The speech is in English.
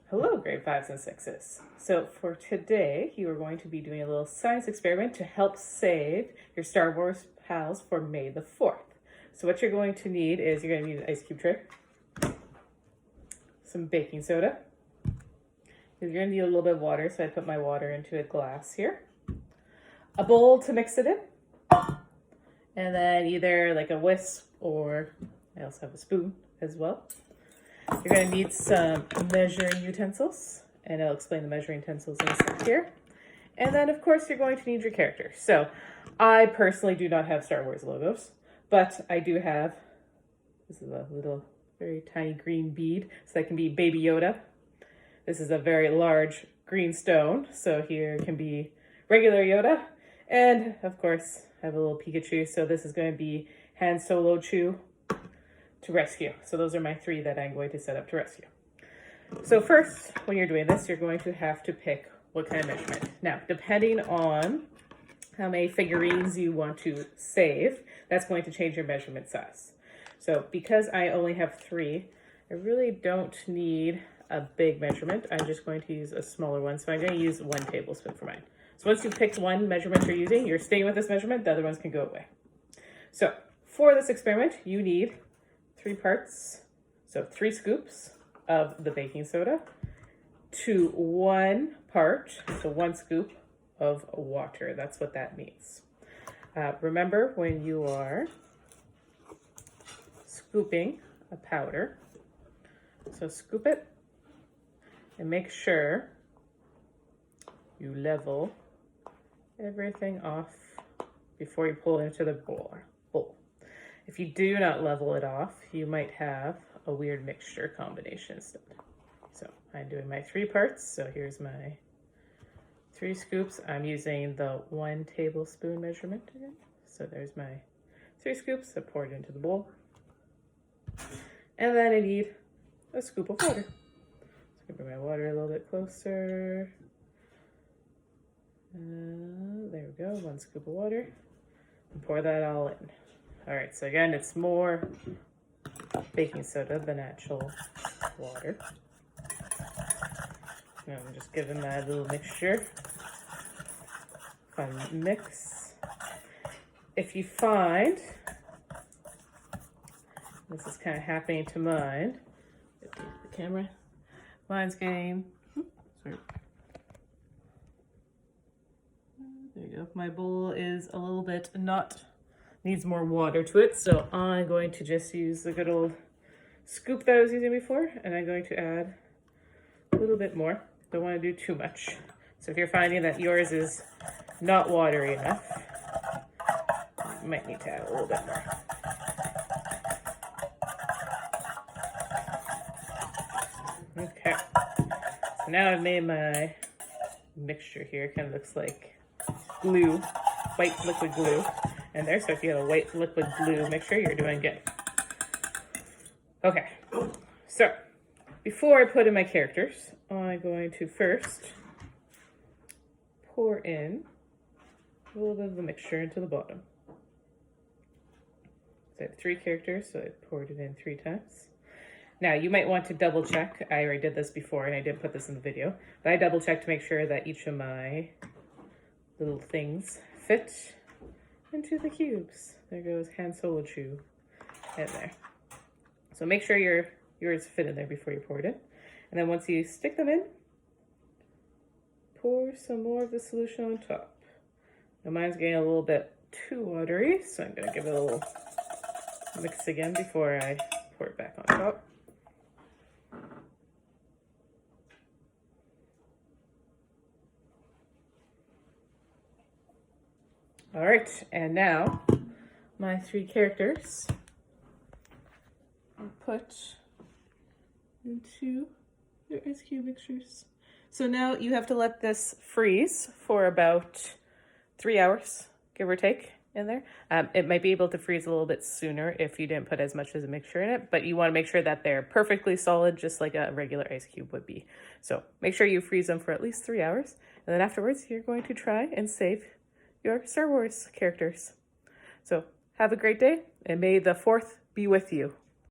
Hello, grade 5s and 6s. So for today, you are going to be doing a little science experiment to help save your Star Wars pals for May the 4th. So what you're going to need is you're going to need an ice cube tray, some baking soda. You're going to need a little bit of water, so I put my water into a glass here. A bowl to mix it in. And then either like a whisk or I also have a spoon as well. You're going to need some measuring utensils, and I'll explain the measuring utensils in a sec here. And then, of course, you're going to need your characters. So, I personally do not have Star Wars logos, but I do have, this is a little, very tiny green bead, so that can be Baby Yoda. This is a very large green stone, so here can be regular Yoda. And, of course, I have a little Pikachu, so this is going to be Han Solo Chew to rescue. So those are my three that I'm going to set up to rescue. So first, when you're doing this, you're going to have to pick what kind of measurement. Now, depending on how many figurines you want to save, that's going to change your measurement size. So because I only have 3, I really don't need a big measurement. I'm just going to use a smaller one. So I'm going to use 1 tablespoon for mine. So once you've picked one measurement you're using, you're staying with this measurement, the other ones can go away. So for this experiment, you need 3 parts, so 3 scoops of the baking soda to 1 part, so 1 scoop of water. That's what that means. Remember, when you are scooping a powder, so scoop it and make sure you level everything off before you pull it into the bowl. If you do not level it off, you might have a weird mixture combination instead. So I'm doing my 3 parts. So here's my 3 scoops. I'm using the 1 tablespoon measurement again. So there's my 3 scoops. I pour it into the bowl. And then I need a scoop of water. So I'm going to bring my water a little bit closer. There we go, 1 scoop of water. And pour that all in. All right, so again, it's more baking soda than actual water. And I'm just giving that a little mixture. Fun mix. If you find, this is kind of happening to mine, the camera, mine's getting, sorry. There you go, my bowl is a little bit needs more water to it, so I'm going to just use the good old scoop that I was using before, and I'm going to add a little bit more. Don't want to do too much. So if you're finding that yours is not watery enough, you might need to add a little bit more. Okay, so now I've made my mixture here. It kind of looks like glue, white liquid glue. And there, so if you have a white liquid glue mixture, you're doing good. Okay, so before I put in my characters, I'm going to first pour in a little bit of the mixture into the bottom. So I have 3 characters, so I poured it in 3 times. Now, you might want to double check. I already did this before, and I did put this in the video, but I double checked to make sure that each of my little things fit into the cubes. There goes Han Solo Chew in there. So make sure yours fit in there before you pour it in. And then once you stick them in, pour some more of the solution on top. Now mine's getting a little bit too watery, so I'm gonna give it a little mix again before I pour it back on top. All right, and now my 3 characters are put into your ice cube mixtures. So now you have to let this freeze for about 3 hours, give or take, in there. It might be able to freeze a little bit sooner if you didn't put as much as a mixture in it, but you want to make sure that they're perfectly solid, just like a regular ice cube would be. So make sure you freeze them for at least 3 hours, and then afterwards you're going to try and save your Star Wars characters. So have a great day, and may the 4th be with you.